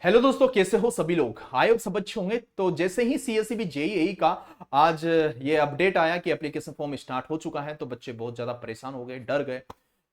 Hello दोस्तों, कैसे हो सभी लोग। आई होप सब अच्छे होंगे। तो जैसे ही सीएसईबी जेईई का आज ये अपडेट आया कि एप्लीकेशन फॉर्म स्टार्ट हो चुका है, तो बच्चे बहुत ज्यादा परेशान हो गए, डर गए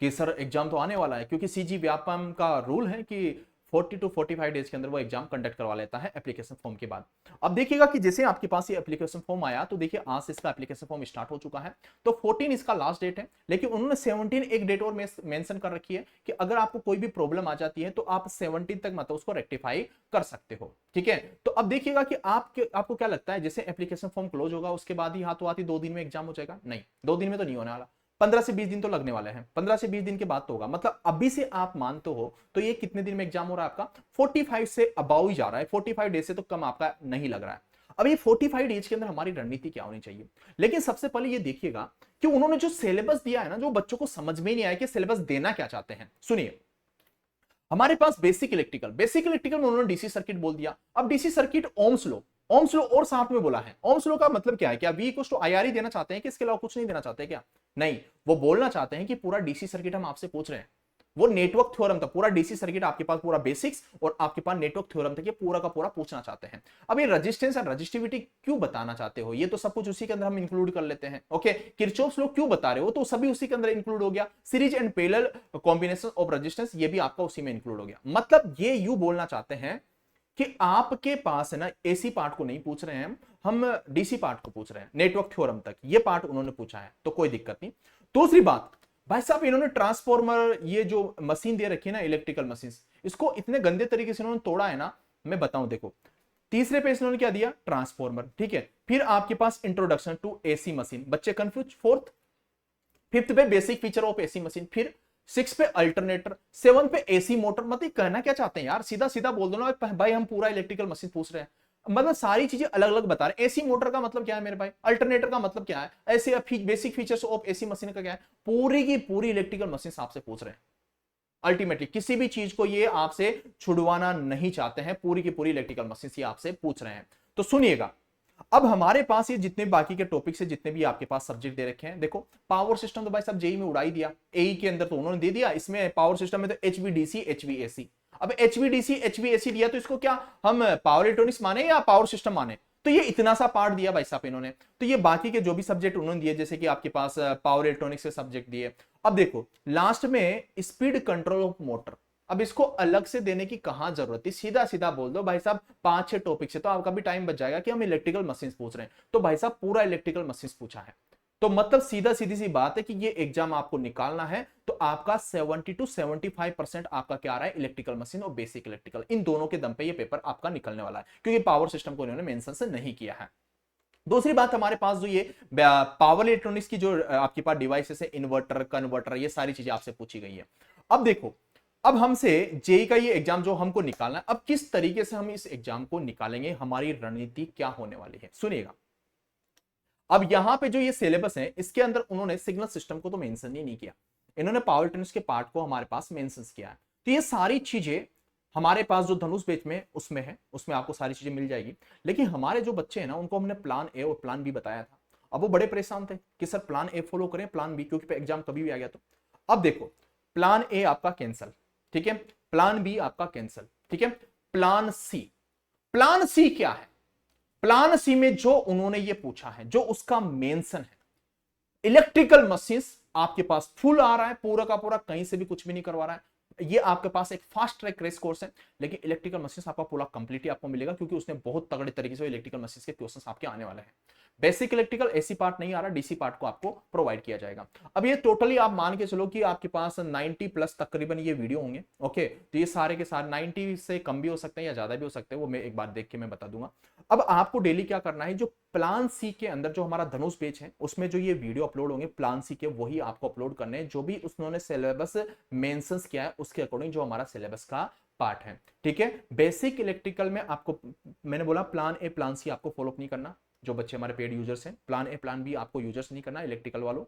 कि सर एग्जाम तो आने वाला है, क्योंकि सीजी व्यापम का रूल है कि 40 टू 45 डेज के अंदर वो एग्जाम कंडक्ट करवा लेता है एप्लीकेशन फॉर्म के बाद। अब देखिएगा कि जैसे आपके पास ये एप्लीकेशन फॉर्म आया, तो देखिए आज से इसका एप्लीकेशन फॉर्म स्टार्ट हो चुका है। तो 14 इसका लास्ट डेट है, लेकिन उन्होंने 17 एक डेट और मेंशन कर रखी है कि अगर आपको कोई भी प्रॉब्लम आ जाती है तो आप 17 तक मतलब उसको रेक्टिफाई कर सकते हो। ठीक है, तो अब देखिएगा कि आपको क्या लगता है, जैसे एप्लीकेशन फॉर्म क्लोज होगा उसके बाद ही हाथों हाथ ही 2 दिन में एग्जाम हो जाएगा? नहीं, 2 दिन में तो नहीं होने वाला। 15 से 20 दिन तो लगने वाले हैं। 15 से 20 दिन के बाद तो होगा, मतलब अभी से आप मानते हो तो ये कितने दिन में एग्जाम हो रहा है आपका? 45 से अबाउ ही जा रहा है, 45 डेज से तो कम आपका नहीं लग रहा है। अब ये 45 डेज के अंदर हमारी रणनीति क्या होनी चाहिए? लेकिन सबसे पहले ये देखिएगा कि उन्होंने जो सिलेबस दिया है ना, जो बच्चों को समझ में नहीं आया कि सिलेबस देना क्या चाहते हैं। सुनिए, हमारे पास बेसिक इलेक्ट्रिकल में उन्होंने डीसी सर्किट बोल दिया। अब डीसी सर्किट ओम्स लो और साथ में बोला है। ओम्स लो का मतलब क्या है? क्या V equals to I R ही देना चाहते हैं कि इसके अलावा कुछ नहीं देना चाहते क्या? नहीं, वो बोलना चाहते हैं कि पूरा डीसी सर्किट हम आपसे पूछ रहे हैं। वो नेटवर्क थ्योरम तक, पूरा डीसी सर्किट आपके पास पूरा बेसिक्स और आपके पास नेटवर्क थ्योरम तक ये पूरा का पूरा पूछना चाहते हैं। अब ये रेजिस्टेंस और रेजिस्टिविटी क्यों बताना चाहते हो? ये तो सब कुछ उसी के अंदर हम इंक्लूड कर लेते हैं। ओके, किरचॉफ्स लॉ क्यों बता रहे हो? तो सभी उसी के अंदर इंक्लूड हो गया। Series and parallel combination of resistance, ये भी आपका उसी में इंक्लूड हो गया। मतलब ये यू बोलना चाहते हैं कि आपके पास है ना, एसी पार्ट को नहीं पूछ रहे हैं हम डीसी पार्ट को पूछ रहे हैं, नेटवर्क थ्योरम तक ये पार्ट उन्होंने पूछा है, तो कोई दिक्कत नहीं। दूसरी बात, भाई साहब इन्होंने ट्रांसफॉर्मर, ये जो मशीन दे रखी है ना, इलेक्ट्रिकल मशीन, इसको इतने गंदे तरीके से इन्होंने तोड़ा है ना। मैं बताऊं, देखो, तीसरे पेज इन्होंने क्या दिया? ट्रांसफॉर्मर। ठीक है, फिर आपके पास इंट्रोडक्शन टू एसी मशीन, बच्चे कंफ्यूज। फोर्थ, फिफ्थ पे basic feature of AC machine, फिर 6 पे अल्टरनेटर, 7 पे एसी मोटर। मतलब कहना क्या चाहते हैं यार? सीधा सीधा बोल दो ना भाई, हम पूरा इलेक्ट्रिकल मशीन पूछ रहे हैं। मतलब सारी चीजें अलग अलग बता रहे हैं। एसी मोटर का मतलब क्या है मेरे भाई? अल्टरनेटर का मतलब क्या है? ऐसे basic features of AC machine का क्या है? पूरी की पूरी इलेक्ट्रिकल मशीन आपसे पूछ रहे हैं। अल्टीमेटली किसी भी चीज को ये आपसे छुड़वाना नहीं चाहते हैं, पूरी की पूरी इलेक्ट्रिकल मशीन ये आपसे पूछ रहे हैं। तो सुनिएगा, अब हमारे पास ये जितने बाकी के टॉपिक है, जितने भी आपके पास सब्जेक्ट दे रखे हैं, देखो पावर सिस्टम तो भाई साहब जेई में उड़ाई दिया, एई के अंदर तो उन्होंने दे दिया। इसमें पावर सिस्टम में तो एचवीडीसी एचवीएसी। अब एचवीडीसी एचवीएसी दिया तो इसको क्या हम पावर इलेक्ट्रॉनिक्स माने या पावर सिस्टम माने? तो ये इतना सा पार्ट दिया भाई साहब इन्होंने। तो ये बाकी के जो भी सब्जेक्ट उन्होंने दिए, जैसे कि आपके पास पावर इलेक्ट्रॉनिक्स के सब्जेक्ट दिए। अब देखो लास्ट में स्पीड कंट्रोल ऑफ मोटर, अब इसको अलग से देने की कहां जरूरत थी? सीधा सीधा बोल दो भाई साहब, 5-6 टॉपिक से तो आपका भी टाइम बच जाएगा कि हम इलेक्ट्रिकल मशीन पूछ रहे हैं। तो भाई साहब पूरा इलेक्ट्रिकल मशीन पूछा है, तो मतलब सीधा सीधी सी बात है कि ये एग्जाम आपको निकालना है तो आपका 70 टू 75% आपका क्या आ रहा है? इलेक्ट्रिकल मशीन और बेसिक इलेक्ट्रिकल, इन दोनों के दम पे ये पेपर आपका निकलने वाला है, क्योंकि पावर सिस्टम को इन्होंने मेंशन से नहीं किया है। दूसरी बात, हमारे पास जो ये पावर इलेक्ट्रॉनिक्स की जो आपके पास डिवाइसेस है, इन्वर्टर कन्वर्टर, ये सारी चीजें आपसे पूछी गई है। अब देखो, अब हमसे जेई का ये एग्जाम जो हमको निकालना है, अब किस तरीके से हम इस एग्जाम को निकालेंगे, हमारी रणनीति क्या होने वाली है, सुनिएगा। अब यहां पे जो ये सिलेबस है, इसके अंदर उन्होंने सिग्नल सिस्टम को तो मेंशन ही नहीं किया, इन्होंने पावर इलेक्ट्रॉनिक्स के पार्ट को हमारे पास मेंशन किया है। तो ये सारी चीजें हमारे पास जो धनुष बैच में उसमें है, उसमें आपको सारी चीजें मिल जाएगी। लेकिन हमारे जो बच्चे हैं ना, उनको हमने प्लान ए और प्लान बी बताया था। अब वो बड़े परेशान थे कि सर प्लान ए फॉलो करें, प्लान बी, क्योंकि एग्जाम कभी भी आ गया तो। अब देखो, प्लान ए आपका कैंसल, ठीक है, प्लान बी आपका कैंसल, ठीक है, प्लान सी। प्लान सी क्या है? प्लान सी में जो उन्होंने ये पूछा है, जो उसका मेंशन है, इलेक्ट्रिकल मशीन्स आपके पास फुल आ रहा है, पूरा का पूरा, कहीं से भी कुछ भी नहीं करवा रहा है। ये आपके पास एक फास्ट ट्रैक रेस कोर्स है, लेकिन इलेक्ट्रिकल मशीन्स आपका पूरा कंप्लीटली आपको मिलेगा, क्योंकि उसने बहुत तगड़े तरीके से इलेक्ट्रिकल मशीन्स के क्वेश्चंस आपके आने वाले हैं। बेसिक इलेक्ट्रिकल एसी पार्ट नहीं आ रहा, डीसी पार्ट को आपको प्रोवाइड किया जाएगा। अब ये टोटली आप मान के चलो कि आपके पास 90 प्लस तकरीबन ये वीडियो होंगे। ओके, तो ये सारे के सारे 90 से कम भी हो सकते हैं या ज्यादा भी हो सकते हैं, वो मैं एक बार देख के मैं बता दूंगा। अब आपको डेली क्या करना है, जो प्लान सी के अंदर जो हमारा धनुष पेज है, उसमें जो ये वीडियो अपलोड होंगे प्लान सी के, वही आपको अपलोड करने हैं, जो भी उन्होंने सिलेबस मेंशंस किया है उसके अकॉर्डिंग, जो हमारा सिलेबस का पार्ट है। ठीक है, बेसिक इलेक्ट्रिकल में आपको मैंने बोला प्लान ए प्लान सी आपको फॉलो नहीं करना, जो बच्चे हमारे पेड यूजर्स हैं, प्लान ए प्लान बी आपको यूजर्स नहीं करना, इलेक्ट्रिकल वालों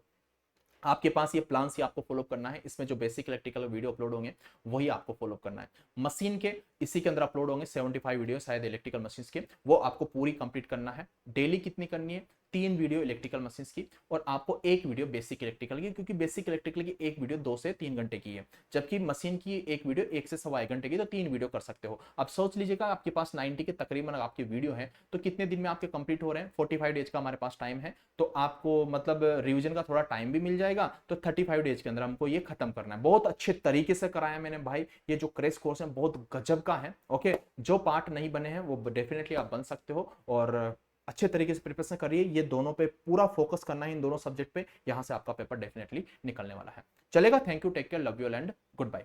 आपके पास ये प्लान सी आपको फॉलो करना है। इसमें जो बेसिक इलेक्ट्रिकल वीडियो अपलोड होंगे वही आपको फॉलो करना है। मशीन के इसी के अंदर अपलोड होंगे 75 वीडियो शायद इलेक्ट्रिकल मशीन के, वो आपको पूरी कंप्लीट करना है। डेली कितनी करनी है? 3 वीडियो इलेक्ट्रिकल मशीन की और आपको एक वीडियो बेसिक इलेक्ट्रिकल की, क्योंकि बेसिक इलेक्ट्रिकल की एक वीडियो 2 से 3 घंटे की है, जबकि मशीन की एक वीडियो 1 से सवा 1 घंटे की, तो 3 वीडियो कर सकते हो। अब सोच लीजिएगा आपके पास 90 के तकरीबन आपकी वीडियो है, तो कितने दिन में आपके कंप्लीट हो रहे हैं? 45 डेज का हमारे पास टाइम है, तो आपको मतलब रिवीजन का थोड़ा टाइम भी मिल जाएगा। तो 35 डेज के अंदर हमको ये खत्म करना है। बहुत अच्छे तरीके से कराया मैंने भाई, ये जो क्रैश कोर्स है बहुत गजब का है। ओके, जो पार्ट नहीं बने हैं वो डेफिनेटली आप बन सकते हो, और अच्छे तरीके से प्रिपरेशन करिए। ये दोनों पे पूरा फोकस करना है, इन दोनों सब्जेक्ट पे, यहां से आपका पेपर डेफिनेटली निकलने वाला है। चलेगा, thank you, take care, love you and good bye.